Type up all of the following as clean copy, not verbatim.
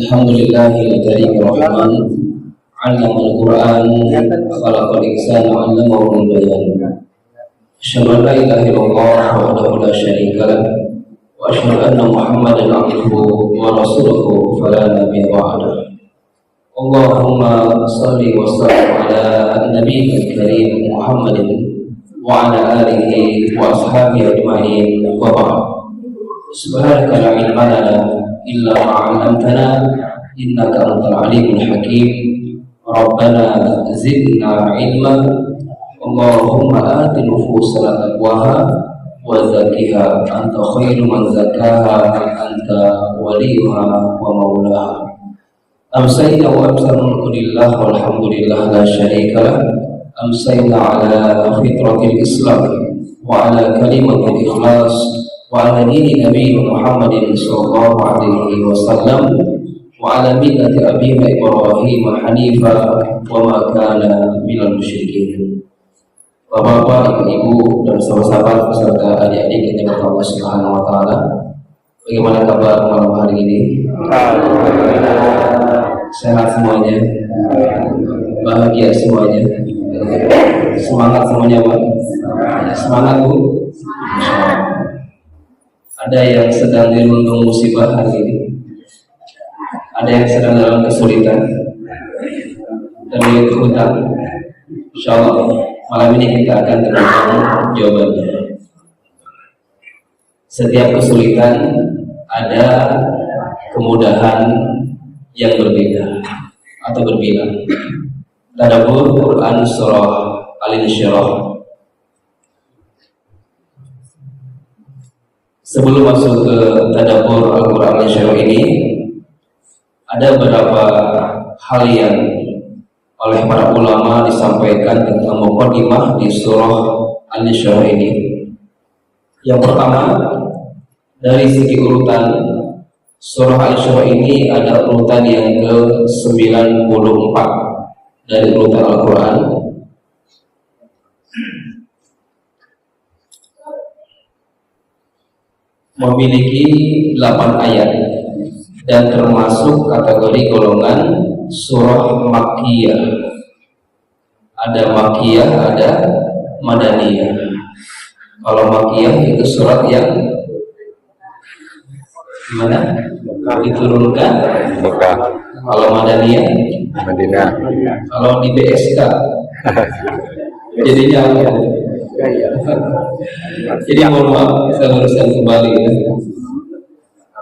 Alhamdulillahil karim rahman 'allamal Qur'an khalaqal insana 'allamahul bayan. Asyhadu an la ilaha illallah wahdahu la syarika lah wa asyhadu anna Muhammadan 'abduhu wa rasuluhu fala nabiyya ba'dahu. Allahumma shalli wa sallim ala nabiyyil karim Muhammadin wa ala alihi wa ashabihi ajma'in wa ba'd. Subhanaka la ilma lana illa ma 'allamtana innaka antal alimul hakim. Rabbana zidna ilma. Allahumma ati nufusana taqwaha wa zakkiha anta khairu man zakkaha anta waliyuha wa maulaha. Amsayna wa amsana lillah walhamdulillah la syarika lah. Amsayna ala fitratil islam wa ala kalimatil ikhlas wa ala dini Nabi Muhammadin sallallahu alaihi wasallam wa ala millati abina Ibrahim hanifa wa ma kana minal musyrikin. Bapak-bapak, ibu-ibu, dan sahabat-sahabat beserta adik-adik yang Allah Subhanahu wa taala. Bagaimana kabar malam hari ini? Sehat semuanya? Bahagia semuanya? Semangat semuanya, Pak? Semangat, Bu? Ada yang sedang dirundung musibah hari ini, ada yang sedang dalam kesulitan dan memiliki hutang. Insyaallah malam ini kita akan dengarkan jawabannya. Setiap kesulitan ada kemudahan yang berbeda atau berbilang. Tadabbur Quran surah Al-Insyirah. Sebelum masuk ke tadabbur Al-Quran Al-Insyirah ini, ada beberapa hal yang oleh para ulama disampaikan tentang muqaddimah di surah Al-Insyirah ini. Yang pertama, dari segi urutan surah Al-Insyirah ini ada urutan yang ke-94 dari urutan Al-Quran. Memiliki 8 ayat dan termasuk kategori golongan surah Makkiyah. Ada Makkiyah, ada Madaniyah. Kalau Makkiyah itu surat yang mana? Diturunkan Mekah. Kalau Madaniyah Madinah. Kalau di BSK jadinya apa? Jadi mohon maaf, saya luruskan kembali ya.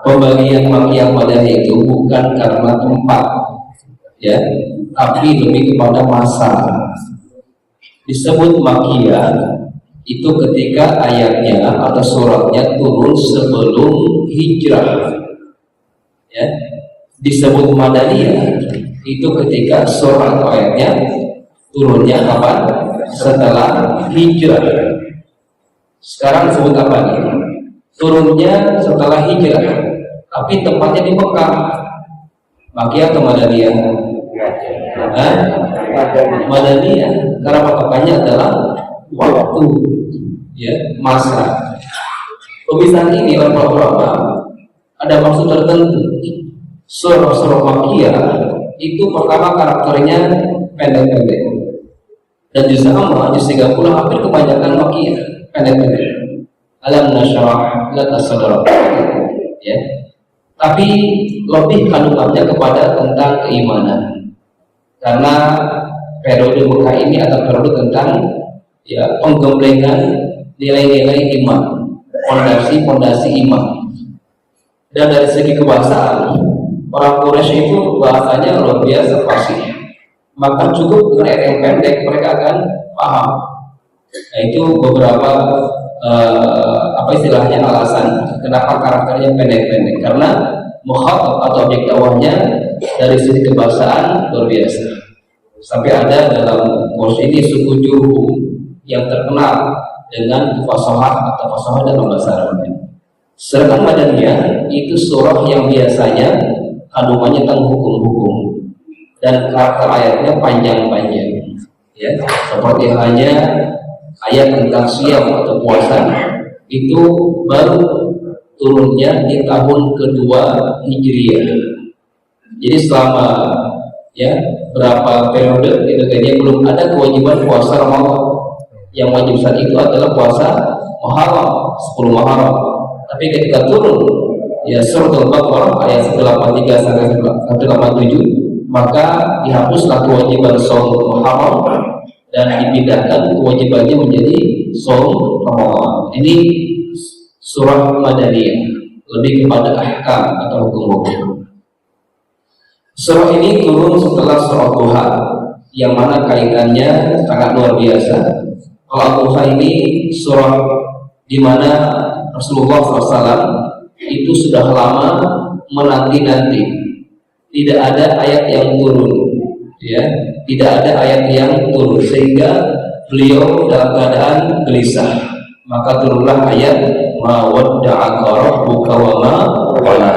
Pembagian Makkiyah Madaniyah itu bukan karena tempat, ya, tapi lebih kepada masa. Disebut Makkiyah itu ketika ayatnya atau suratnya turun sebelum hijrah, ya. Disebut Madaniyah itu ketika surat atau ayatnya turunnya kapan? Setelah hijrah. Sekarang disebut apa nih? Turunnya setelah hijrah, tapi tempatnya di Mekah. Makkiyah atau Madaniyah? Madaniyah, karena patokannya adalah waktu, ya, masa. Pemisahan ini oleh para ulama ada maksud tertentu. Surah-surah Makkiyah itu pertama karakternya pendek-pendek, dan juz amma, juz 30 hampir kebanyakan Makkiyah pendek-pendek. Alam nashrah laka sadrak, ya. Tapi lebih kandungannya kepada tentang keimanan, karena periode Mekah ini adalah periode tentang, ya, penggemblengan nilai-nilai iman, fondasi-fondasi iman. Dan dari segi kebahasaan, orang Quraisy itu bahasanya luar biasa fasih. Maka cukup dengan ayat yang pendek mereka akan paham. Nah, itu beberapa apa istilahnya alasan kenapa karakternya pendek-pendek, karena mukhatab atau objek dakwahnya dari sisi kebahasaan luar biasa. Sampai ada dalam kursus ini suku Jurhum yang terkenal dengan fasahah atau fasahah dalam bahasa Arabnya. Sedangkan Madaniyah itu surah yang biasanya kandungannya tentang hukum-hukum dan karakter ayatnya panjang-panjang, ya, seperti hanya ayat tentang siam atau puasa itu baru turunnya di tahun kedua Hijriah. Jadi selama berapa periode itu kayaknya belum ada kewajiban puasa Ramadan. Yang wajib saat itu adalah puasa Muharram, 10 Muharram. Tapi ketika turun surah Al-Baqarah ayat 183 sampai 187, maka dihapuslah kewajiban shaum Muharram dan dipindahkan kewajibannya menjadi shaum Ramadan. Ini surah Madaniyah, lebih kepada ahkam atau hukum-hukum. Surah ini turun setelah surah Duha, yang mana kaitannya sangat luar biasa. Kalau Duha ini surah di mana Rasulullah SAW itu sudah lama menanti-nanti, tidak ada ayat yang turun, tidak ada ayat yang turun, sehingga beliau dalam keadaan gelisah. Maka turunlah ayat ma wadda'aka rabbuka wa ma qala.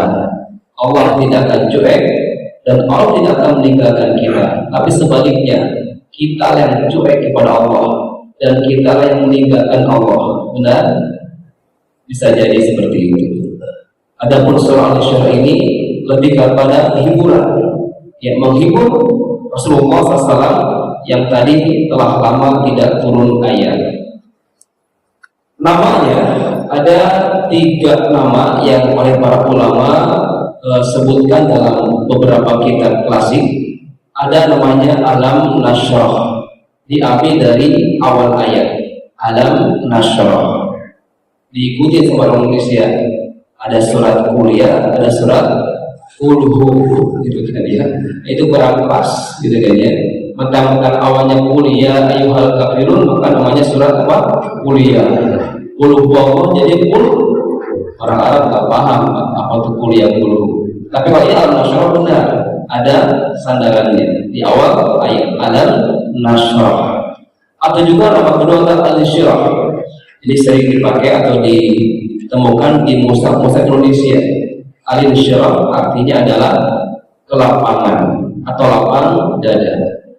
Allah tidak akan cuek dan Allah tidak akan meninggalkan kita, tapi sebaliknya kita yang cuek kepada Allah dan kita yang meninggalkan Allah. Benar? Bisa jadi seperti itu. Adapun surah Al-Isra ini lebih kepada hiburan, yang menghibur Rasulullah SAW yang tadi telah lama tidak turun ayat. Namanya ada 3 nama yang oleh para ulama sebutkan dalam beberapa kitab klasik. Ada namanya Alam Nashrah, diambil dari awal ayat Alam Nashrah, diikuti sama orang Indonesia. Ada surat Kuliah, ada surat Kulhu, gitu kan ya. Itu kurang pas, gitu kan ya. Mentang-mentang awalnya Kuliah ayyuhal kafirun, maka namanya surat apa? Kuliah. Kulhu Allah jadi Kulhu. Orang Arab tak paham apa itu Kuliah Kulhu. Tapi kalau ini Al-Nashrah benar, ada sandarannya di awal ayat Alam Nashrah. Atau juga nama kedua adalah Al-Isyrah. Ini sering dipakai atau ditemukan di mushaf-mushaf Indonesia. Al-Isyrah artinya adalah kelapangan atau lapang dada.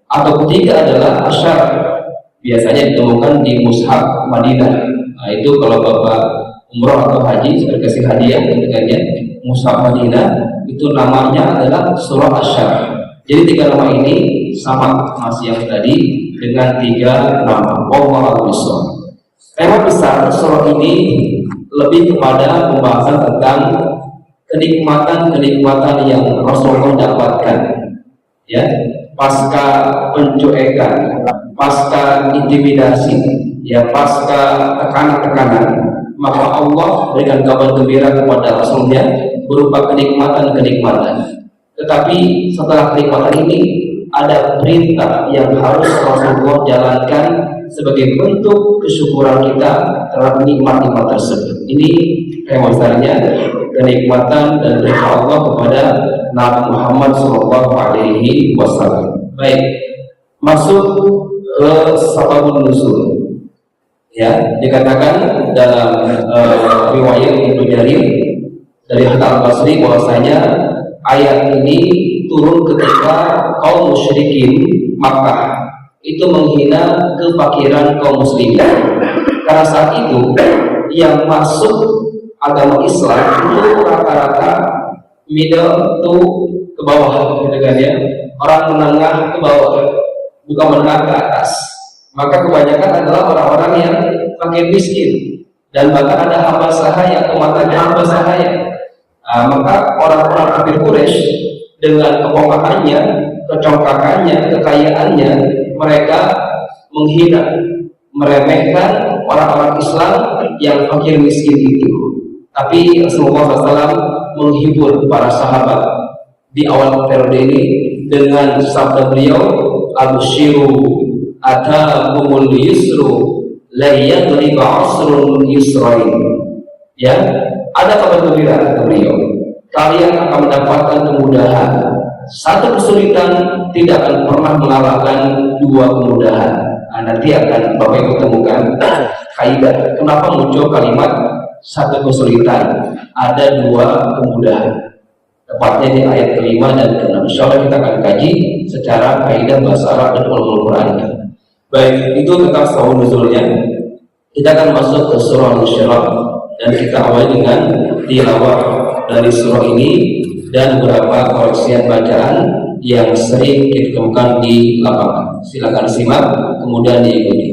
Atau ketiga adalah Asyar, biasanya ditemukan di mushaf Madinah. Nah, itu kalau Bapak umroh atau haji saya kasih hadiah dengannya mushaf Madinah, itu namanya adalah surah Asyar. Jadi 3 nama ini sama masih yang tadi dengan 3 nama. Wallahu a'lam. Tema besar surah ini lebih kepada pembahasan tentang kenikmatan-kenikmatan yang Rasulullah dapatkan, ya, pasca pencuekan, pasca intimidasi, ya, pasca tekanan-tekanan. Maka Allah berikan kabar gembira kepada Rasulnya berupa kenikmatan-kenikmatan. Tetapi setelah kenikmatan ini ada perintah yang harus Rasulullah jalankan sebagai bentuk kesyukuran kita terhadap nikmat-nikmat tersebut. Ini tema besarnya, kenikmatan dan perintah Allah kepada Nabi Muhammad SAW. Baik, masuk ke sababun nuzul. Ya, dikatakan dalam riwayat Ibnu Jarir dari Hasan Al-Basri bahwasanya ayat ini turun ketika kaum musyrikin Makkah itu menghina kefakiran kaum muslimin. Karena saat itu yang masuk agama Islam itu rata-rata middle to ke bawah, gitu kan ya, orang menengah ke bawah, bukan menengah ke atas. Maka kebanyakan adalah orang-orang yang fakir miskin, dan bahkan ada hamba sahaya, kematian hamba sahaya. Maka orang-orang kafir Quraisy dengan kekompakannya, kecongkakannya, kekayaannya, mereka menghina, meremehkan orang-orang Islam yang fakir miskin itu. Tapi Rasulullah SAW menghibur para sahabat di awal periode ini dengan sabda beliau, "Abshiru atakumul yusru la yadriba asrun yusrain." Ya, ada kabar gembira kata beliau, kalian akan mendapatkan kemudahan. Satu kesulitan tidak akan pernah mengalahkan dua kemudahan. Nah, nanti akan Bapak Ibu temukan kaidah kenapa muncul kalimat satu kesulitan, ada dua kemudahan. Tepatnya di ayat kelima dan keenam. Insyaallah kita akan kaji secara kaidah bahasa Arab dan ulumul Quran. Baik, itu tentang asbabun nuzulnya. Kita akan masuk ke surah Al-Insyirah dan kita awali dengan tilawah dari surah ini dan beberapa koreksian bacaan yang sering kita temukan di lapangan. Silakan simak kemudian diikuti.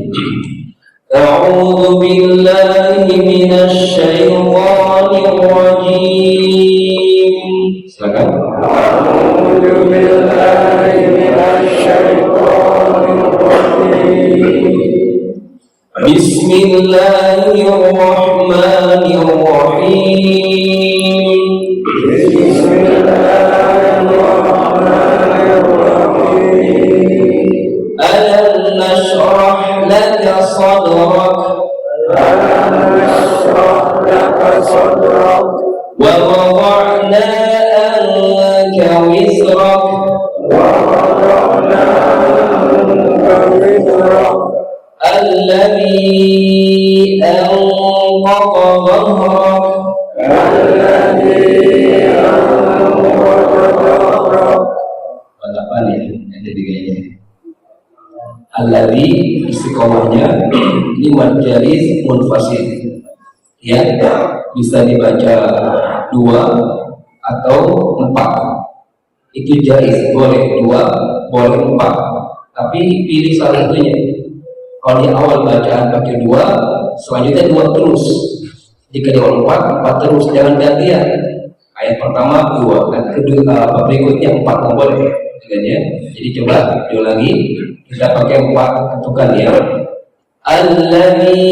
A'udzu billahi minasy syaithanir rajim. Silakan. A'udzu billahi minasy syaithanir rajim. Bismillahirrahmanirrahim. Bismillahirrahmanirrahim. Alam nashrah laka sadrak. Alam nashrah laka sadrak. Wa wada'na anka wizrak. Wa wada'na anka wizrak. Alladhi anqadha dhahrak. Alladhi anqadha dhahrak. Apa nih? Ada diganya. Alladhi istiqomahnya ini majalis munfasil. Ya, bisa dibaca dua atau empat. Itu jaiz, boleh dua, boleh empat. Tapi pilih salah satunya. Kalau di awal bacaan pakai dua, selanjutnya dua terus. Jika di awal empat terus, jangan gantian. Ayat pertama dua, dan kedua berikutnya empat, nggak boleh. Jadi coba lagi, kita pakai empat ketukan ya. Alladzi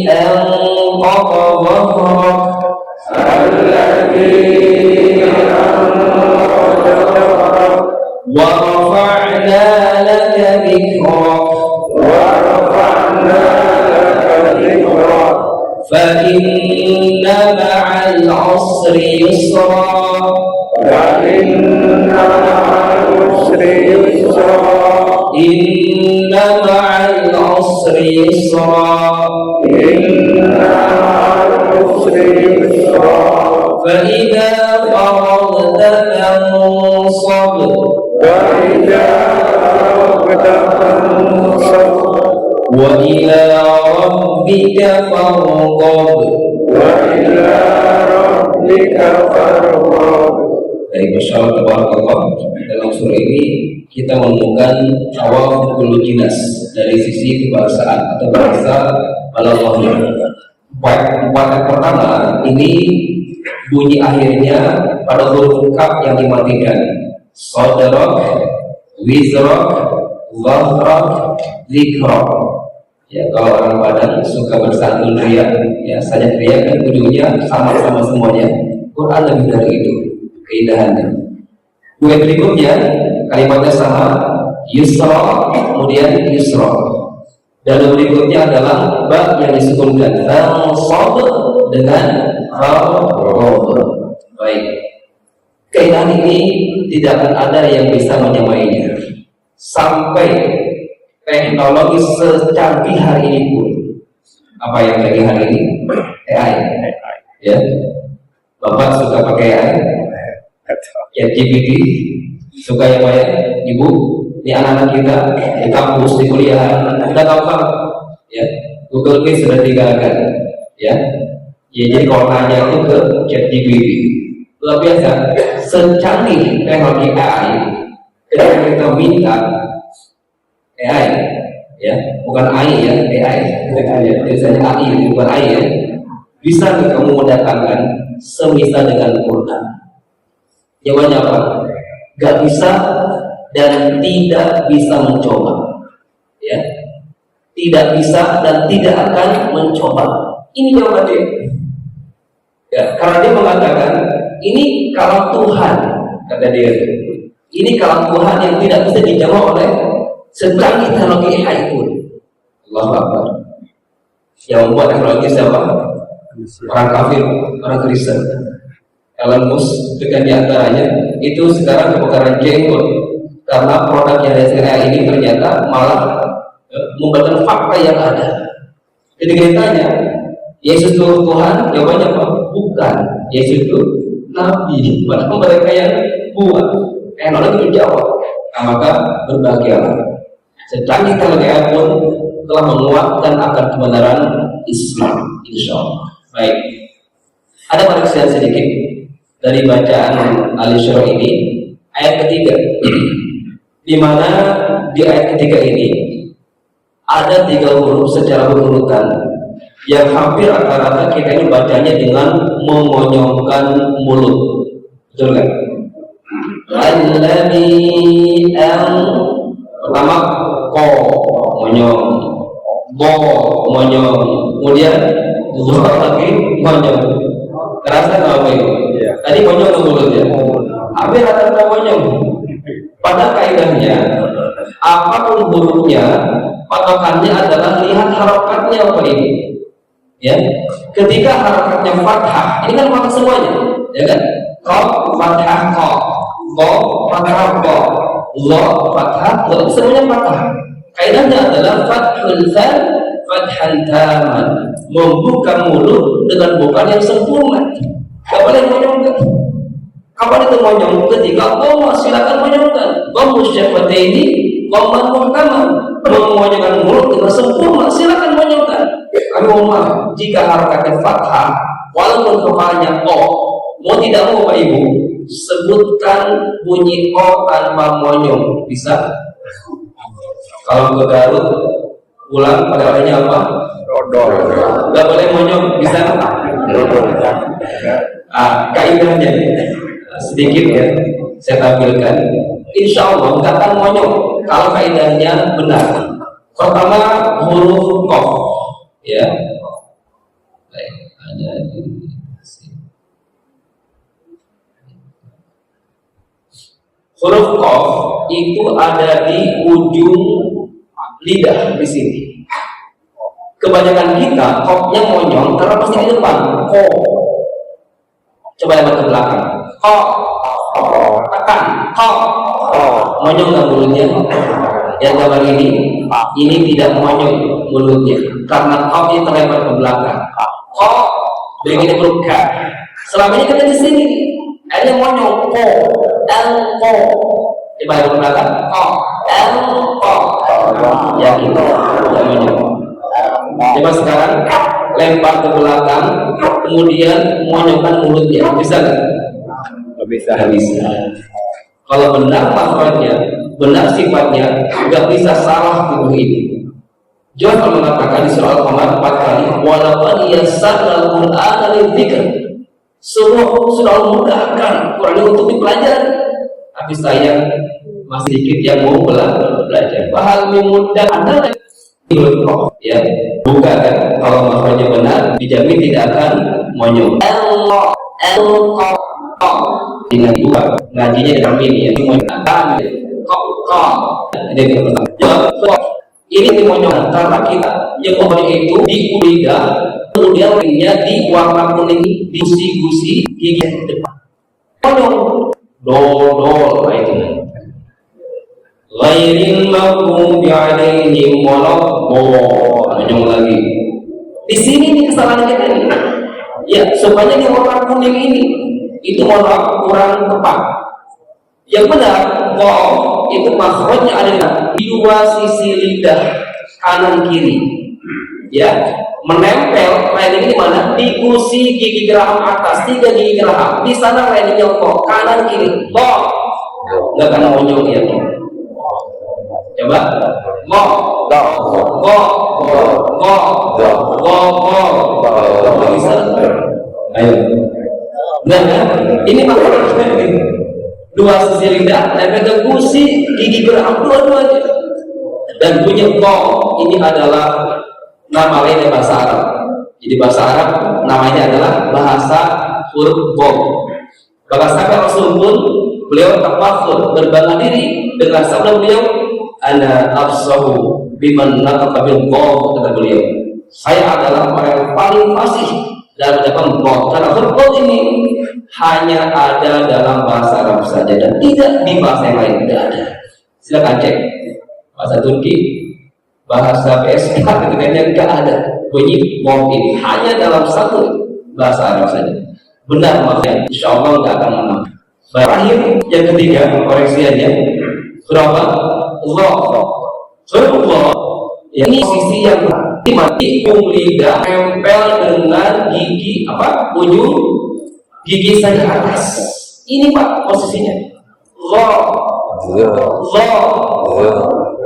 anqadha dhahrak. Alladzi anqadha dhahrak. Wa rafa'na laka dhikrak. فإن مع العسر يسرا. فإن مع العسر يسرا. إن مع العسر يسرا. إن مع العسر يسرا. فإذا فرغت فانصب. فإذا فرغت فانصب. وإلى ربك فارغب. وإلى ربك فارغب. Dari masyaallah tabarakallah, dalam surah ini kita menemukan tawaful jinas dari sisi kebahasaan atau bahasa balaghahnya. Empat yang pertama ini bunyi akhirnya pada huruf kaf yang dimatikan. Sadrak, wizrak, dhahrak, dzikrak. Ya, kalau orang Padang suka bersantun riak, ya saja riak kan ujungnya sama-sama semuanya. Quran lebih dari itu keindahannya. Dua berikutnya kalimatnya sama, yusra, kemudian yusra. Dan berikutnya adalah ba yang disukunkan, fansab dengan rabb. Baik. Keindahan ini tidak akan ada yang bisa menyamainya. Sampai teknologi secanggih hari ini pun, apa yang canggih hari ini? AI. Ya, Bapak suka pakai AI? Ya, GPT. Suka ya Pak ya? Ibu? Ini anak-anak kita di kampus, di kuliah, sudah gampang. Ya, Google Meet sudah digalakkan. Ya, jadi kalau nanya itu ke ChatGPT. Luar biasa, secanggih teknologi AI. Ketika kita minta AI, ya, bukan AI ya, AI. Biasanya AI, bukan AI ya. Bisa kamu mendatangkan semisal dengan Quran? Jawabannya apa? Gak bisa dan tidak bisa mencoba. Ya, tidak bisa dan tidak akan mencoba. Ini jawabannya. Ya, karena dia mengatakan ini kalam Tuhan, kata dia. Ini kalam Tuhan yang tidak bisa dijawab oleh secanggih teknologi AI pun. Allahu Akbar. Yang membuat teknologi siapa? Orang kafir, orang Kristen. Elon Musk dengan diantaranya itu sekarang kebakaran jenggot karena produk yang dari ini ternyata malah membatalkan fakta yang ada. Ketika ditanya, Yesus itu Tuhan? Jawabannya apa? Bukan. Yesus itu Nabi. Padahal mereka yang buat. Lalu itu jawab. Nah, maka berbahagialah. Secanggih teknologi pun telah menguatkan akan kebenaran Islam, insya Allah. Baik. Ada koreksian sedikit dari bacaan Al-Isra ini, ayat ketiga. Di mana di ayat ketiga ini ada 3 huruf secara berurutan yang hampir rata-rata kita ini bacanya dengan mengonyongkan mulut, betul kan? Alladzi pertama ko monyong, bo monyong, kemudian dua lagi monyong. Terasa nggak apa itu? Tadi monyong ke mulutnya, hampir rata-rata monyong. Pada kaidahnya, apapun hurufnya, patokannya adalah lihat harokatnya apa ini. Ya, ketika harokatnya fathah, ini kan fathah semuanya, ya kan? Ko fathah ko fathah ko, lo fathah, lo semuanya fathah. Kaidahnya adalah fathul fan, fathan taman, membuka mulut dengan bukaan yang sempurna. Gak boleh monyongkan. Kapan itu monyong? Ketika koma silakan monyongkan. Kamu siapa ini? Kamu muhkaman, memonyongkan mulut dengan sempurna. Silakan monyongkan. Kami mohon jika harakatnya fathah, walaupun kepalanya o, mau tidak mau Pak Ibu, sebutkan bunyi o tanpa monyong. Bisa? Kalau ke Garut, pulang pada orangnya apa? Rodol. Gak boleh monyong. Bisa? Kaidahnya sedikit ya, saya tampilkan. Insya Allah nggak akan monyong kalau kaidahnya benar. Pertama huruf qaf, ya. Baik, ada di sini. Huruf qaf itu ada di ujung lidah di sini. Kebanyakan kita qafnya monyong karena pasti di depan. Ko. Coba lihat ke belakang. Ko, tekan, ko, monyong nggak mulutnya? Yang gambar ini tidak monyong mulutnya karena ko ini terlebar ke belakang. Ko, begini beruka. Selama ini kita di sini, ada monyong ko, ko. Coba lihat ke belakang. Ko, ko. Ya kita, monyong. Coba sekarang lempar ke belakang, kemudian monyongkan mulutnya, bisa nggak? Bisa. Kalau benar makhrajnya, benar sifatnya, nggak bisa salah tubuh ini. John mengatakan di surah Al-Qamar 4 kali, walaupun yassarnal Qur'ana lidzikr, semua sudah memudahkan Quran untuk dipelajari, tapi sayang masih sedikit yang mau belajar. Bahal memudah adalah ya, buka kan? Kalau makhrajnya benar, dijamin tidak akan monyong. Dengan dua ngajinya dengan ini ya, ini dimonyong karena kita yang monyong itu di lidah, kemudian lainnya di warna kuning di gusi gigi depan. Monyong, dol itu. Ghairil maghdubi alaihim waladdallin lagi. Di sini nih kesalahan kita ini. Ya, supaya di warna kuning ini itu warna kurang tepat. Yang benar, itu makhrajnya adalah di dua sisi lidah kanan kiri. Ya, menempel lining di mana? Di gusi gigi geraham atas, 3 gigi geraham. Di sana liningnya kanan kiri. Enggak akan monyong ya. Coba bisa. Ayo. Nah, ini makanya dua sisi lidah dan ke gusi gigi geraham dua-duanya. Dan bunyi ko ini adalah nama lain bahasa Arab. Jadi bahasa Arab namanya adalah bahasa huruf ko. Bahkan Rasul pun beliau tafakhur berbangga diri dengan sabda beliau, ana afsahu biman nataqa bil qaw, kata beliau, saya adalah orang yang paling fasih dalam ucapan God. Karena God ini hanya ada dalam bahasa Arab saja dan tidak di bahasa yang lain, tidak ada. Silakan cek bahasa Turki, bahasa PSK ketika nggak ada bunyi God ini, hanya dalam satu bahasa Arab saja. Benar makanya, insya Allah nggak akan menang. Terakhir yang ketiga koreksiannya berapa? Allah. Ini sisi yang mati lidah tempel dengan gigi ujung gigi saya atas. Ini Pak posisinya.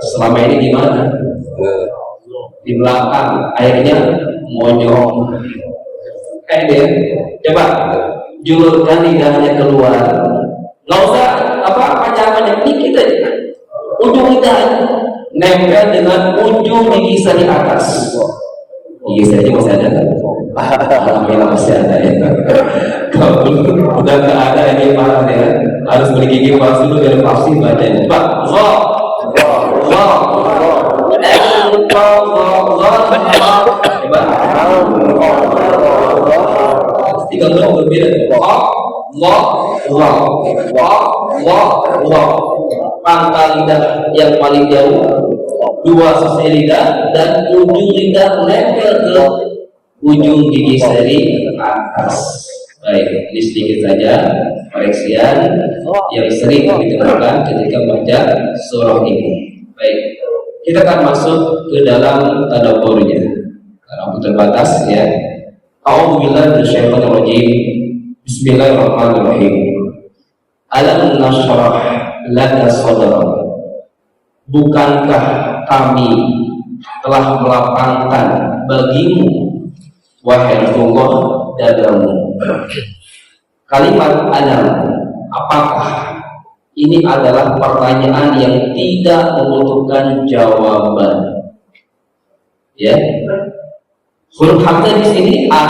Selama ini gimana? Di belakang airnya monyong. Dia coba julurkan lidahnya keluar. Nggak usah panjangannya dikit aja. Ujung lidah nempel dengan ujung gigi saya di atas. Gigi saya ini masih ada. Alhamdulillah masih ada ya. Kalau udah nggak ada ini parah ya. Harus beli gigi palsu dulu biar pasti bacanya. Pak, tiga huruf berbeda. Pangkal lidah yang paling jauh, dua sisi lidah dan ujung lidah nempel ke ujung gigi seri atas. Baik, ini sedikit saja koreksian yang sering ditemukan ketika baca surah ini. Baik, kita akan masuk ke dalam tadabburnya. Karena waktu terbatas ya. A'udzubillahi minasyaitonir rajim. Bismillahirrahmanirrahim. Alam nashrah laka sadrak. Bukankah kami telah melapangkan bagimu wahai Rasulullah dadamu. Kalimat alam, apakah ini adalah pertanyaan yang tidak membutuhkan jawaban. Ya. Huruf hamzah di sini a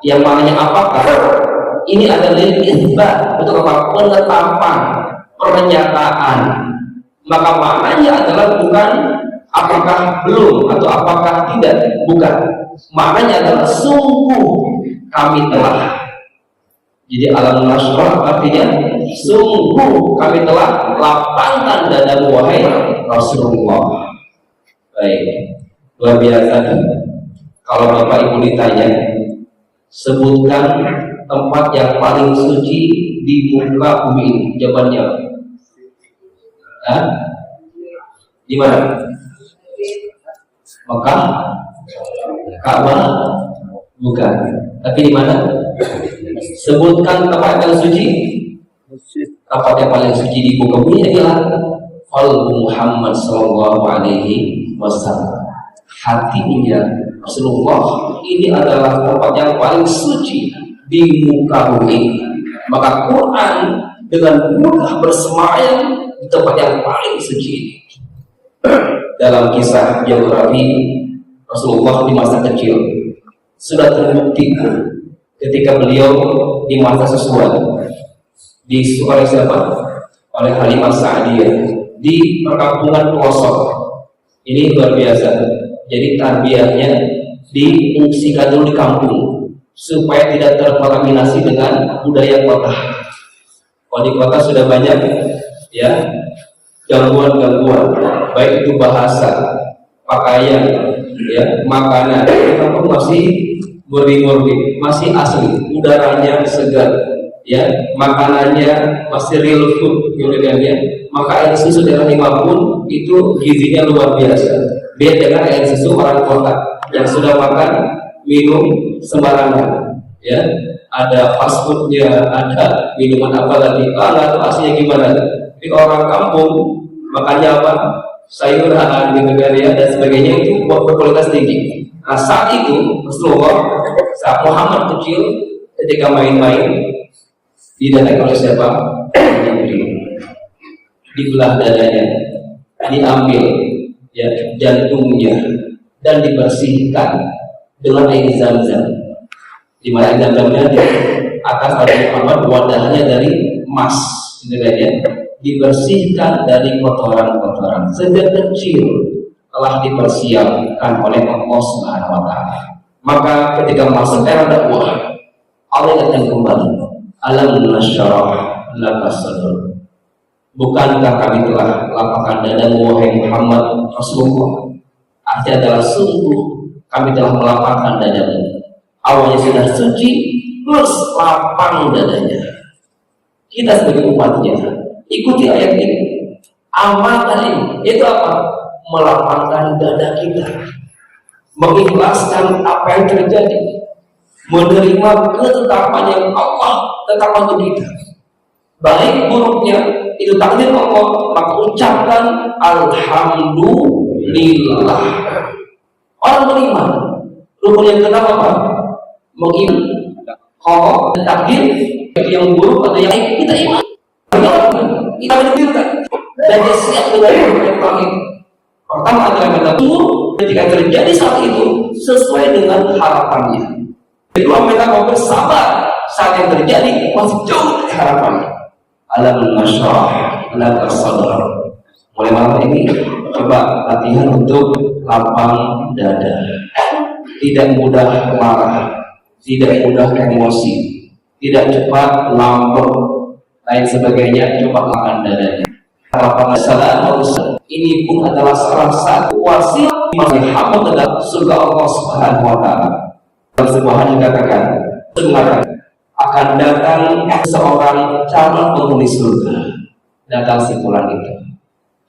yang maknanya apakah? Ini adalah isbat untuk apa? Penetapan, pernyataan. Maka maknanya adalah bukan apakah belum atau apakah tidak, bukan. Maknanya adalah sungguh kami telah. Jadi alam nasrah artinya sungguh kami telah lapangkan dada wahai Rasulullah. Baik, luar biasa. Kalau Bapak Ibu ditanya, sebutkan tempat yang paling suci di muka bumi ini, jawabannya di mana? Mekah, Ka'bah, bukan. Tapi di mana? Sebutkan tempat yang suci. Tempat yang paling suci di muka bumi adalah qalbu Muhammad sallallahu alaihi wasallam. Hatinya Rasulullah ini adalah tempat yang paling suci di muka bumi. Maka Quran dengan mudah bersemayam di tempat yang paling suci. Dalam kisah biografi Rasulullah di masa kecil sudah terbukti ketika beliau di masa sesuatu disukai siapa? Oleh Halimah Sa'diyah di perkampungan pelosok. Ini luar biasa. Jadi tarbiyahnya diungsikan dulu di kampung supaya tidak terkontaminasi dengan budaya kota. Kalau di kota sudah banyak ya gangguan-gangguan, baik itu bahasa, pakaian, ya makanan. Di kampung masih murni-murni, masih asli, udaranya segar, ya makanannya masih real food, gitu kan ya. Maka air susu daerah pun itu gizinya luar biasa. Beda dengan air susu orang kota yang sudah makan minum sembarangan, ya ada fast foodnya, ada minuman apa lagi, nggak tahu aslinya gimana. Tapi orang kampung makannya apa? Sayuran, gitu kan ya, dan sebagainya itu berkualitas tinggi. Nah saat itu Rasulullah, saat Muhammad kecil ketika main-main didatangi oleh siapa? Dibelah dadanya, diambil ya jantungnya dan dibersihkan dengan air zam-zam. Di mana air zam-zamnya di atas ada Muhammad wadahnya dari emas, gitu kan ya. Dibersihkan dari kotoran-kotoran. Sejak kecil telah dipersiapkan oleh Allah Subhanahu wa taala. Maka ketika masuk era dakwah, Allah akan kembali. Alam nasyrah laka sadrak. Bukankah kami telah lapangkan dadamu wahai Muhammad Rasulullah? Artinya adalah sungguh kami telah melapangkan dadamu. Awalnya sudah suci, plus lapang dadanya. Kita sebagai umatnya ikuti ayat ini. Amal tadi itu apa? Melapangkan dada kita, mengikhlaskan apa yang terjadi, menerima ketetapan yang Allah tetapkan untuk kita. Baik buruknya itu takdir Allah, maka ucapkan alhamdulillah. Orang beriman rukun yang kedua apa? Mengiman kalau takdir yang buruk atau yang baik kita iman, kita menunjukkan dan dia siap dengan yang terakhir. Pertama adalah metatur ketika terjadi saat itu sesuai dengan harapannya. Kedua metatur bersabar saat yang terjadi masih jauh dari harapannya. Alam nasyrah laka sadrak. Mulai malam ini coba latihan untuk lapang dada. Tidak mudah marah, tidak mudah emosi, tidak cepat ngambek, lain sebagainya. Coba lapang dadanya. Lapangan salam ini pun adalah salah satu wasilah bagi hamba dalam surga Allah Subhanahu wa taala. Subhanahu dikatakan akan datang seorang calon penghuni surga. Datang simpulan itu.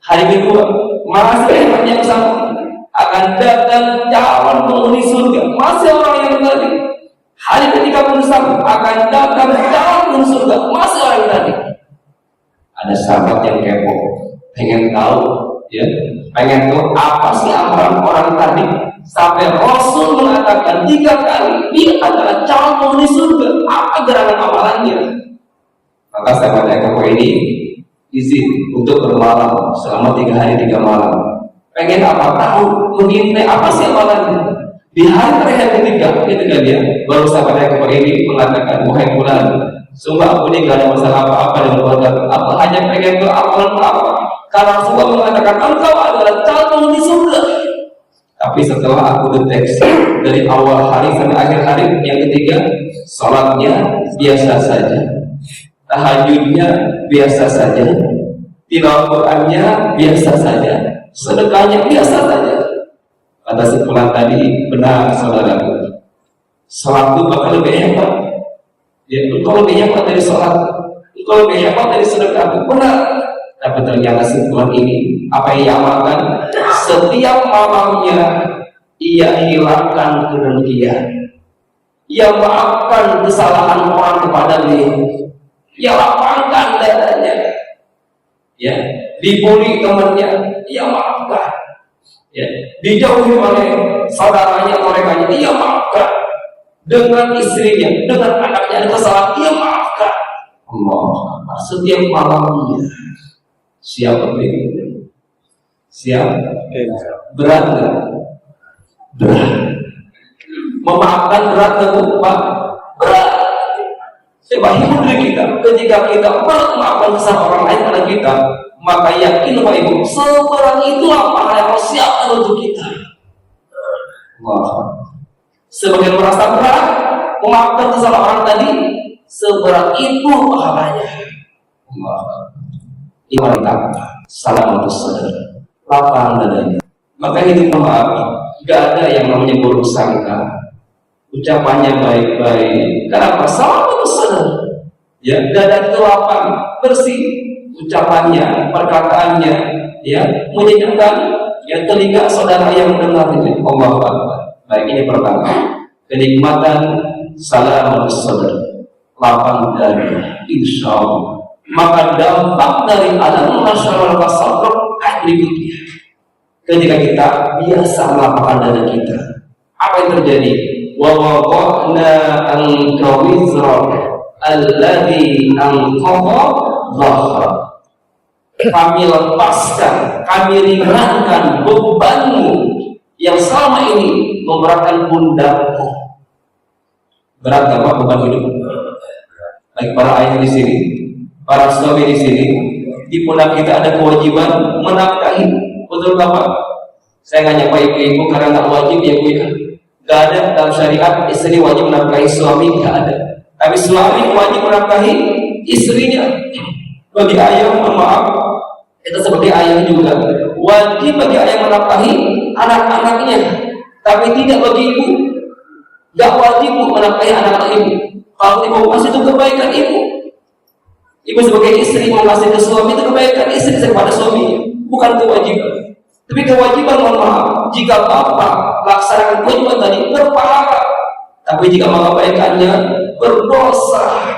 Hari kedua masih yang sama, akan datang calon penghuni surga. Masih orang yang tadi. Hari ketiga pun sama, akan datang calon penghuni surga. Masih orang yang tadi. Ada sahabat yang kepo, pengen tahu, ya, pengen tahu apa sih amalan orang tadi. Sampai Rasul mengatakan 3 kali dia adalah calon penghuni surga. Apa gerangan amalannya? Maka sahabat yang kepo ini izin untuk bermalam selama 3 hari 3 malam. Pengen apa? Tahu, mengintai apa sih amalannya. Di hari terakhir ketika dia baru sahabat yang kepo ini mengatakan, wahai fulan, sungguh aku ini gak ada masalah apa-apa dengan keluarga. Aku hanya pengen tahu amalan apa. Karena Rasulullah mengatakan engkau adalah calon penghuni surga. Tapi setelah aku deteksi dari awal hari sampai akhir hari yang ketiga, salatnya biasa saja, tahajudnya biasa saja, tilawah Qur'annya biasa saja, sedekahnya biasa saja. Kata sepulang tadi, benar saudaraku, salat itu bakal lebih hebat. Ya, engkau lebih hebat dari salat, engkau lebih hebat dari sedekah. Benar. Tapi ternyata sepulang ini apa yang ia amalkan? Setiap malamnya ia hilangkan kedengkian, ia maafkan kesalahan orang kepada dia, ia lapangkan dadanya, ya, dibully temannya, ia maafkan, ya, dijauhi oleh saudaranya, mereka ia maafkan, dengan istrinya, dengan anaknya ada kesalahan, ia maafkan. Allah, setiap malamnya. Siap ini? Siap? Berat nggak? Berat. Memaafkan berat tentu Pak. Berat. Coba hibur diri kita. Ketika kita memaafkan kesalahan orang lain pada kita, maka yakin Bapak Ibu, seberat itu apa yang Allah siapkan untuk kita. Wah. Sebagian merasa berat memaafkan kesalahan orang tadi, seberat itu pahalanya. Wah. Iman salam sadar, lapang dadanya. Maka itu maaf, gak ada yang namanya buruk sangka. Ucapannya baik-baik. Kenapa? Salam sadar. Ya, dada itu lapang, bersih. Ucapannya, perkataannya, ya, menyejukkan. Ya, telinga saudara yang mendengar ini. Allah Akbar. Baik, ini pertama. Kenikmatan salam sadar, lapang dada. Insya Allah. Maka dampak dari alam nasyarah sadrak berikutnya. Ketika kita biasa melapangkan dada kita, apa yang terjadi? Wa wada'na anka wizrak alladhi anqadha dhahrak. Kami lepaskan, kami ringankan bebanmu yang selama ini memberatkan pundakmu. Berat gak Pak beban hidup? Baik para ayah di sini, para suami di sini, di pundak kita ada kewajiban menafkahi. Betul Bapak? Saya nggak nyapa ibu-ibu karena nggak wajib ya Bu ya. Gak ada dalam syariat istri wajib menafkahi suami, gak ada. Tapi suami wajib menafkahi istrinya. Bagi ayah, mohon maaf, kita sebagai ayah juga wajib bagi ayah menafkahi anak-anaknya, tapi tidak bagi ibu. Gak wajib menafkahi anak-anak ibu. Kalau ibu masih itu kebaikan ibu. Ibu sebagai istri mau kasih ke suami itu kebaikan istri kepada suaminya, bukan kewajiban. Tapi kewajiban, mohon maaf, jika bapak laksanakan kewajiban tadi berpahala, tapi jika mengabaikannya berdosa.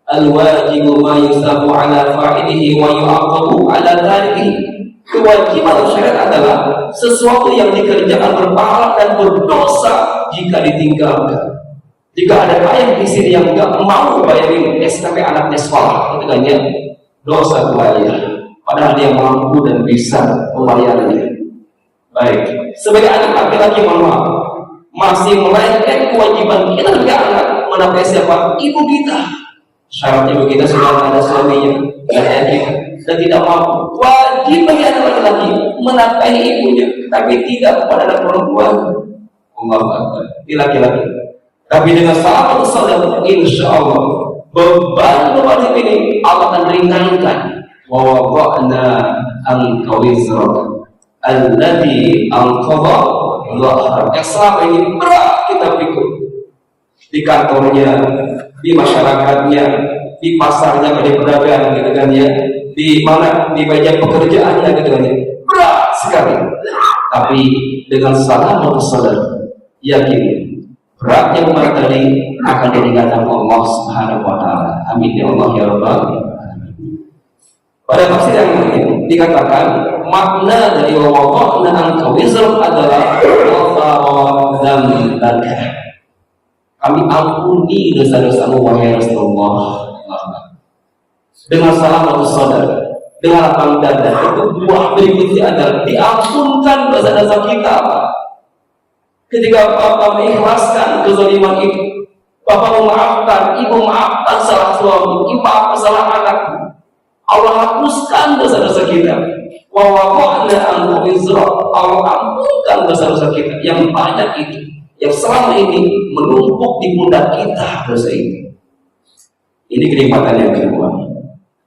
Al-wajibu ma yusabu ala fa'ilihi wa yu'aqabu ala tarihi. Kewajiban syariat adalah sesuatu yang dikerjakan berpahala dan berdosa jika ditinggalkan. Jika ada ayah di sini yang enggak mau bayarin SKP anaknya sekolah, itu kan ya dosa kewajiban. Padahal dia mampu dan bisa membayarnya. Baik, sebagai anak laki-laki, mohon maaf, masih melainkan kewajiban kita sebagai anak menafkahi siapa? Ibu kita. Syaratnya ibu kita sudah ada suaminya, ayah kita, dan tidak mampu. Wajib bagi anak laki-laki menafkahi ibunya, tapi tidak kepada anak perempuan. Allahu Akbar. Ini laki-laki. Tapi dengan salah satu saudara, insya Allah beban ini Allah akan ringankan. Wa wada'na anka wizrak alladhi anqadha dhahrak. Yang selama ini berat kita pikul di kantornya, di masyarakatnya, di pasarnya, di pedagang gitu kan ya, di mana, di meja pekerjaannya gitu kan ya, berat sekali. Tapi dengan salam saudara, yakin beratnya kemarin tadi akan diringankan Allah Subhanahu wa taala. Amin ya Allah ya Rabbal alamin. Pada tafsir yang lain dikatakan makna dari wawada'na anka wizrak adalah ghafara dzambaka. Kami ampuni dosa-dosamu wahai Rasulullah. Dengan salam saudara, dengan lapang dada, itu buah berikutnya adalah diampunkan dosa-dosa kita. Ketika Bapak mengikhlaskan kezaliman itu, Bapak memaafkan, Ibu maafkan salah suami, Ibu maafkan salah anak, Allah hapuskan dosa-dosa kita. Wa wada'na anka wizrak, Allah ampunkan dosa-dosa kita yang banyak itu, yang selama ini menumpuk di pundak kita dosa itu. Ini kenikmatan yang kedua.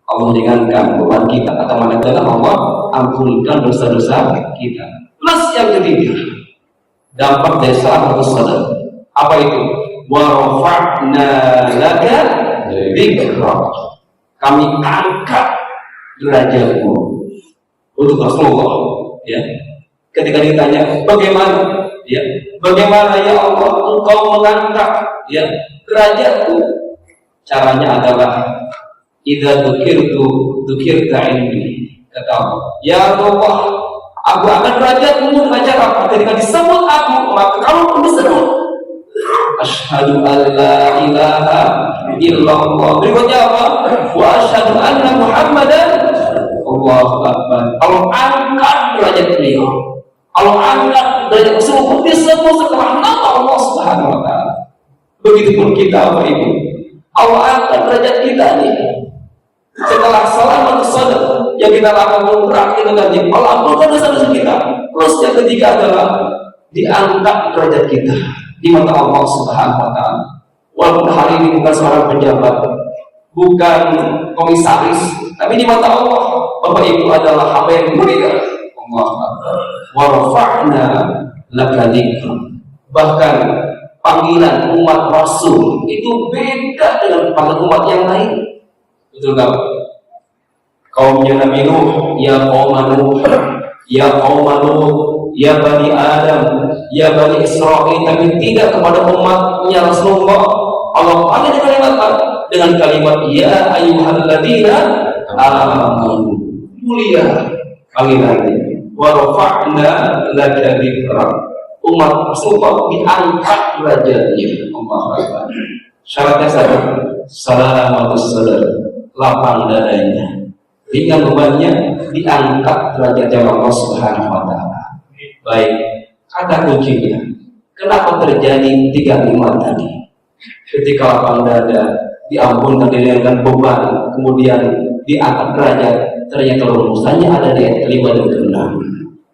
Allah ringankan beban kita, atau manakala Allah ampunkan dosa-dosa kita. Plus yang ketiga, dampak dari salah satu saudara. Apa itu? Wa rafa'na laka dzikrak. Kami angkat derajatmu untuk Rasulullah. Ya. Ketika ditanya, bagaimana? Ya, bagaimana ya Allah engkau mengangkat ya derajatku? Caranya adalah idza dzukirta indi. Kata Allah, ya Allah, aku akan derajatmu dengan cara apa? Ketika disebut aku, maka kamu pun disebut. Asyhadu an la ilaha illallah. Berikutnya apa? Wa asyhadu anna Muhammadan Allahu Akbar. Allah angkat derajat beliau. Allah angkat derajat Rasulullah disebut setelah nama Allah Subhanahu wa taala. Begitupun kita, Bapak Ibu. Allah angkat derajat kita nih. Setelah salam saudara yang kita lakukan berat itu tadi, Allah ampunkan dosa-dosa kita. Terus yang ketiga adalah diangkat derajat kita di mata Allah Subhanahu wa taala. Walaupun hari ini bukan seorang pejabat, bukan komisaris, tapi di mata Allah, Bapak Ibu adalah hamba yang mulia. Allah wa rafa'na laka dzikrak. Bahkan panggilan umat Rasul itu beda dengan panggilan umat yang lain. Betul nggak? Kaumnya Nabi Nuh, ya kaum Nuh, ya kaum Nuh, ya Bani Adam, ya Bani Israil, tapi tidak kepada umatnya Rasulullah. Allah panggil dengan kalimat ya ayyuhalladzina amanu. Mulia panggilannya. Wa rafa'na laka dzikrak. Umat Rasulullah diangkat derajatnya. Allahu Akbar. Syaratnya satu, salamatus sadar, lapang dadanya. Ringan bebannya, diangkat derajatnya Allah Subhanahu wa taala. Baik, kata kuncinya. Kenapa terjadi 3 nikmat tadi? Ketika lapang dada, diampunkan, diringankan beban, kemudian diangkat derajat. Ternyata rumusannya ada di ayat 5 dan 6.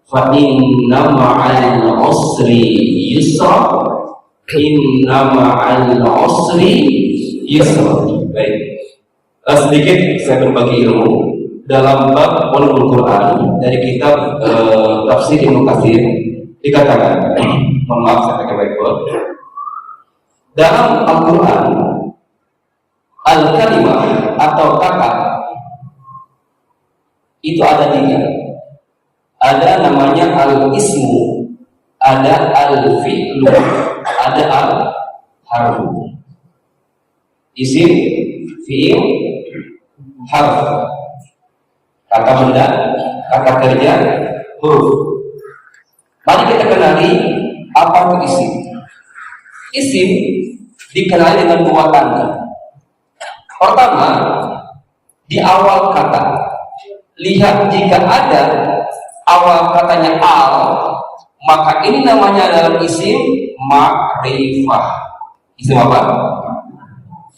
Fa inna ma'al usri yusra, Inna ma'al usri yusra. Baik. Sedikit saya berbagi ilmu dalam bab ulumul Quran dari kitab tafsir Ibnu Katsir dikatakan, mohon maaf saya pakai whiteboard. Dalam Al-Quran, al-kalimah atau kata itu ada 3. Ada namanya al-ismu, ada al-fi'lu, ada al-harfu. Isim, fi'il, harf. Kata benda, kata kerja, huruf. Mari kita kenali apa itu isim. Isim dikenali dengan 2 tanda. Pertama, di awal kata. Lihat, jika ada awal katanya al, maka ini namanya dalam isim ma'rifah. Isim apa?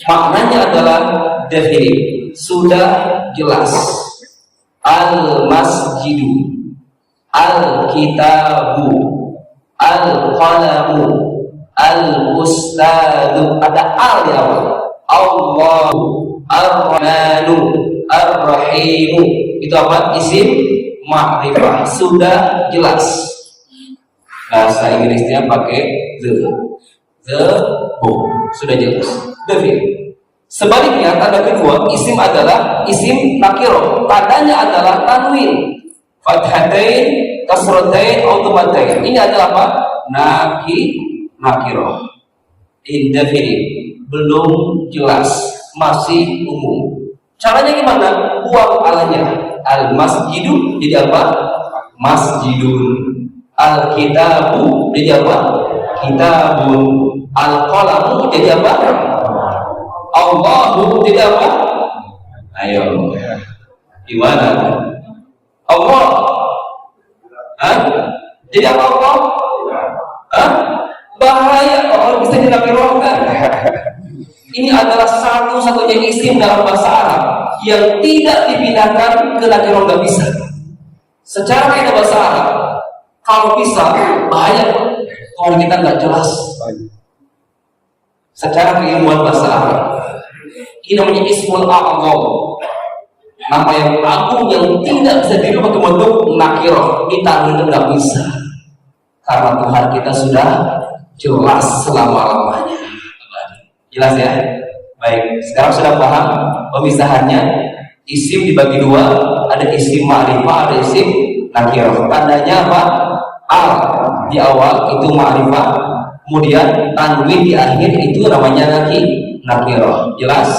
Maknanya adalah definitif, sudah jelas. Al-masjidu, al-kitabu, al-qalamu, al-ustadu, ada al di awal. Allahu, ar-rahmanu, ar-rahimu. Itu apa? Isim ma'rifah, sudah jelas. Bahasa Inggrisnya pakai the book, sudah jelas. Sebaliknya, tanda kedua, isim adalah isim nakiro. Tandanya adalah tanwin, fathatain, kasratain, automatain. Ini adalah apa? Nakiro, indefinite, belum jelas, masih umum. Caranya gimana? Buang alanya. Al-masjidu jadi apa? Masjidun. Al-kitabu jadi apa? Kitabun. Al-qalamu jadi apa? Allahu jadi apa? Ayo, gimana? Allah. Jadi apa Allah? Bahaya kalau bisa dinakirkan. Ini adalah satu-satunya isim dalam bahasa Arab yang tidak dipindahkan ke nakirah, nggak bisa. Secara kaidah bahasa Arab, kalau bisa bahaya kalau kita nggak jelas. Secara keilmuan bahasa Arab, ini namanya ismul a'zam, nama yang agung yang tidak bisa dirubah ke bentuk nakirah. Kita nggak bisa karena Tuhan kita sudah jelas selama-lamanya. Jelas ya? Baik, sekarang sudah paham pemisahannya. Isim dibagi 2, ada isim ma'rifah, ada isim nakirah. Tandanya apa? Al di awal itu ma'rifah, kemudian tanwin di akhir itu namanya nakirah. Jelas?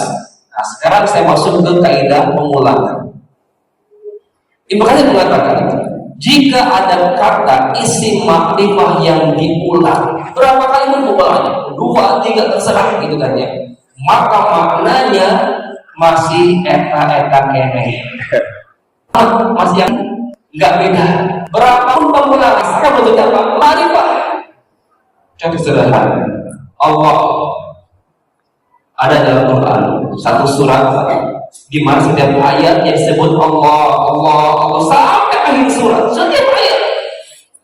Nah, sekarang saya masuk ke kaidah pengulangan. Ibnu Katsir mengatakan, jika ada kata isim ma'rifah yang diulang, berapa kali mengulangnya? 2, 3, terserah gitu kan ya. Maka maknanya masih eta kene. Masih yang nggak beda. Berapapun pengulangan, sekarang bentuknya apa? Ma'rifah. Contoh sederhana, Allah ada dalam Quran satu surat di mana setiap ayat yang disebut Allah, Allah, Allah sampai akhir surat, setiap ayat.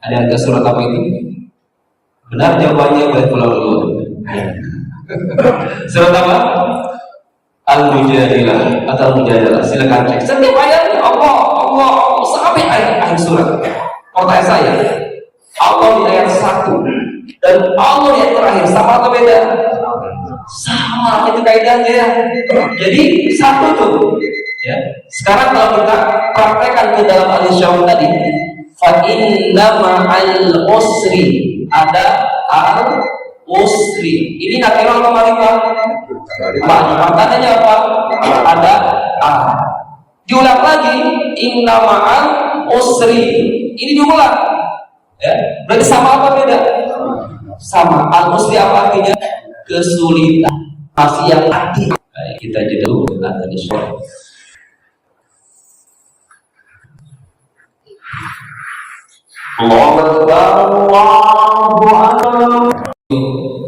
Ada yang ke surat apa itu? Benar jawabannya, boleh pulang dulu. Surat apa? Al-Mujadilah atau Al-Mujadilah, silakan cek. Setiap ayatnya Allah, Allah, Allah sampai akhir surat. Pertanyaan saya, Allah di ayat 1 dan Allah di ayat terakhir sama atau beda? Sama, itu kaidahnya ya. Jadi satu tuh ya. Sekarang kalau kita praktekkan ke dalam al-Insya'un tadi, fa inna ma'al usri, ada al-usri. Ini nakirah atau ma'rifah? Ma'rifah. Tandanya apa? Ada al. Diulang lagi, inna ma'al usri. Ini diulang ya. Berarti sama apa beda? Sama. Al-usri apa artinya? Kesulitan, masih yang hati. Baik, kita jeda dulu akan disuruh.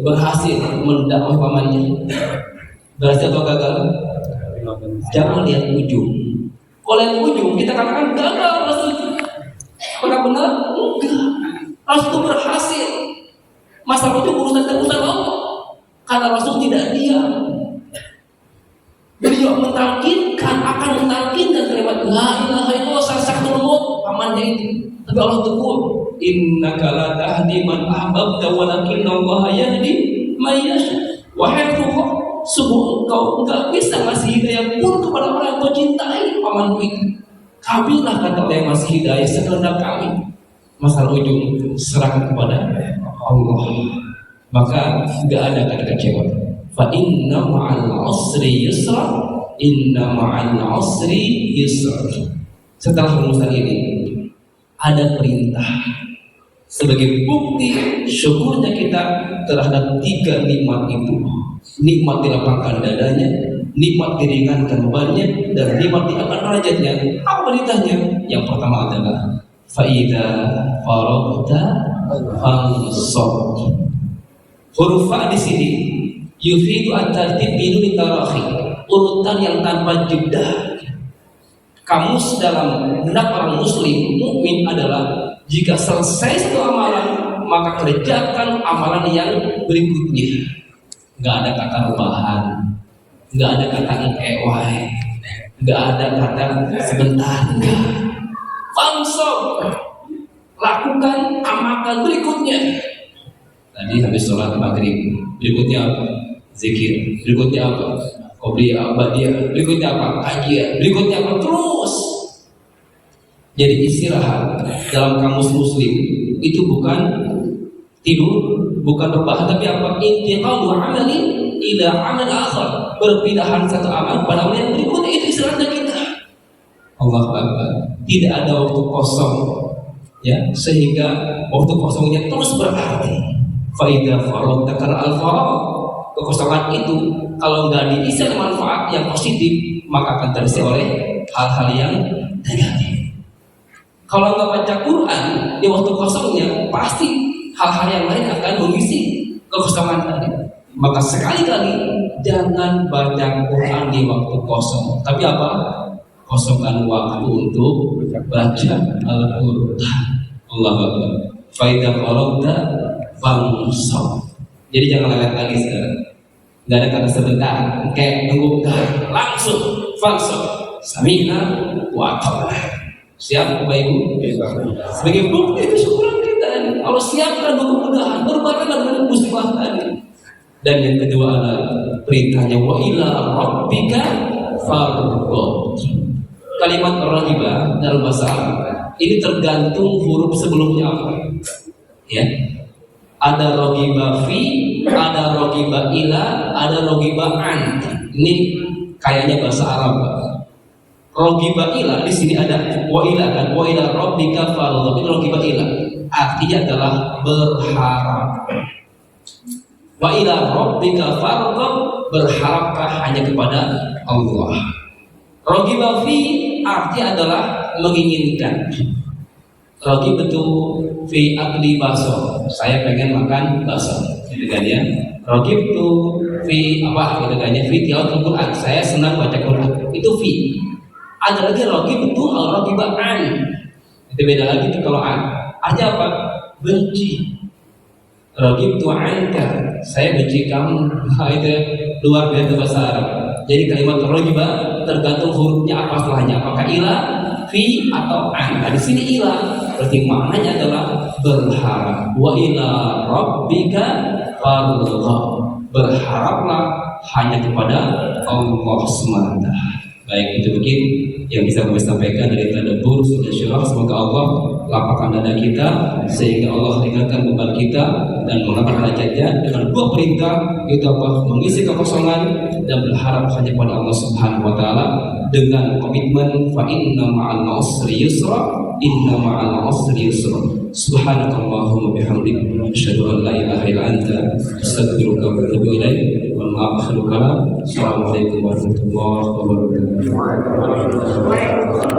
Berhasil mendakwah pamannya. Berhasil atau gagal? Jangan lihat ujung. Kalau lihat ujung, kita katakan gagal Rasul. Apakah benar? Enggak. Rasul itu berhasil. Masalah ujung urusan itu. Tapi Allah tegur, innaka la tahdi man ahbabta walakinna Allah yahdi man yasha. Wahai Rasulullah, sungguh engkau enggak bisa ngasih hidayah pun kepada orang yang kau cintai. Pamanmu itu, kamilah kata Allah yang masih hidayah sekehendak kami. Masalah ujung serahkan kepada Allah. Maka enggak ada kata kecewa. Fa inna ma'al usri yusra, inna ma'al usri yusra. Setelah rumusan ini ada perintah sebagai bukti syukurnya kita terhadap 3 nikmat itu. Nikmat dilapangkan dadanya, nikmat diringankan bebannya, dan nikmat diangkat derajatnya. Apa perintahnya? Yang pertama adalah faida faragta fansab. Huruf fa di sini yufidu at-tartib bidun tarahi, urutan yang tanpa jeda. Kamus dalam benak orang muslim mukmin adalah jika selesai satu amalan maka kerjakan amalan yang berikutnya. Nggak ada kata rebahan, nggak ada kata ngekewai, nggak ada kata sebentar, enggak. Fansab, lakukan amalkan berikutnya. Tadi habis sholat maghrib, berikutnya apa? Zikir, berikutnya apa? Qobliyah, ba'diyah, berikutnya apa? Kajian, berikutnya apa? Terus. Jadi istirahat dalam kamus muslim itu bukan tidur, bukan rebahan, tapi apa? Intiqalu amali ila amal akhar, perpindahan satu amal pada amal yang berikutnya. Itu istirahatnya kita. Allahu Akbar. Tidak ada waktu kosong, ya, sehingga waktu kosongnya terus berarti. Faida faragta al-faragh, kekosongan itu kalau nggak diisi dengan manfaat yang positif maka akan terisi oleh hal-hal yang negatif. Kalau nggak baca Quran di waktu kosongnya pasti hal-hal yang lain akan mengisi kekosongan tadi. Maka sekali-kali jangan baca Quran di waktu kosong. Tapi apa? Kosongkan waktu untuk baca Al-Quran. Allahu Akbar. Faida faragta fansab. Jadi jangan lewat lagi sekarang. Nggak ada kata sebentar, kayak nunggu, langsung fansab. Sami'na wa ata'na. Siap Bapak Ibu? Sebagai bukti kesyukuran kita, Allah siapkan kemudahan, berbagai dengan musibah tadi. Dan yang kedua adalah perintahnya wa ila rabbika farghab. Kalimat raghibah dalam bahasa Arab ini tergantung huruf sebelumnya apa. Ya. Ada rogiba fi, ada rogiba ila, ada rogiba an. Ini kayaknya bahasa Arab. Rogiba ila di sini ada wa ila kan, wa ila rabbika farghab. Ini rogiba ila. Artinya adalah berharap. Wa ila rabbika farghab, berharaplah hanya kepada Allah. Rogiba fi artinya adalah menginginkan. Rogi betul fi akli bakso, saya pengen makan bakso, gitu kan ya. Rogi betul fi apa, gitu kan ya, fi tilawatul Quran, saya senang baca Quran, itu fi. Ada lagi rogi betul al rogi ba'an, itu beda lagi tuh kalau an. Artinya apa? Benci. Rogi betul anka, saya benci kamu. Nah, itu luar biasa bahasa Arab. Jadi kalimat rogi ba tergantung hurufnya apa setelahnya, apakah ila, fi atau an. Nah, di sini ila berarti maknanya adalah berharap. Wa ila rabbika farghab, berharaplah hanya kepada Allah semata. Baik, itu mungkin yang bisa kami sampaikan dari tadabbur sunnah syurah. Semoga Allah lapangkan dada kita sehingga Allah ringankan beban kita dan mengangkat derajatnya dengan 2 perintah, itu apa? Mengisi kekosongan dan berharap hanya pada Allah Subhanahu wa taala dengan komitmen fa inna ma'al usri yusra, inna ma'al usri yusra. Subhanakallahumma bihamdika asyhadu an la ilaha illa anta astaghfiruka wa atubu ilaik. Wa ma'akhiru kalam. Assalamualaikum warahmatullahi wabarakatuh.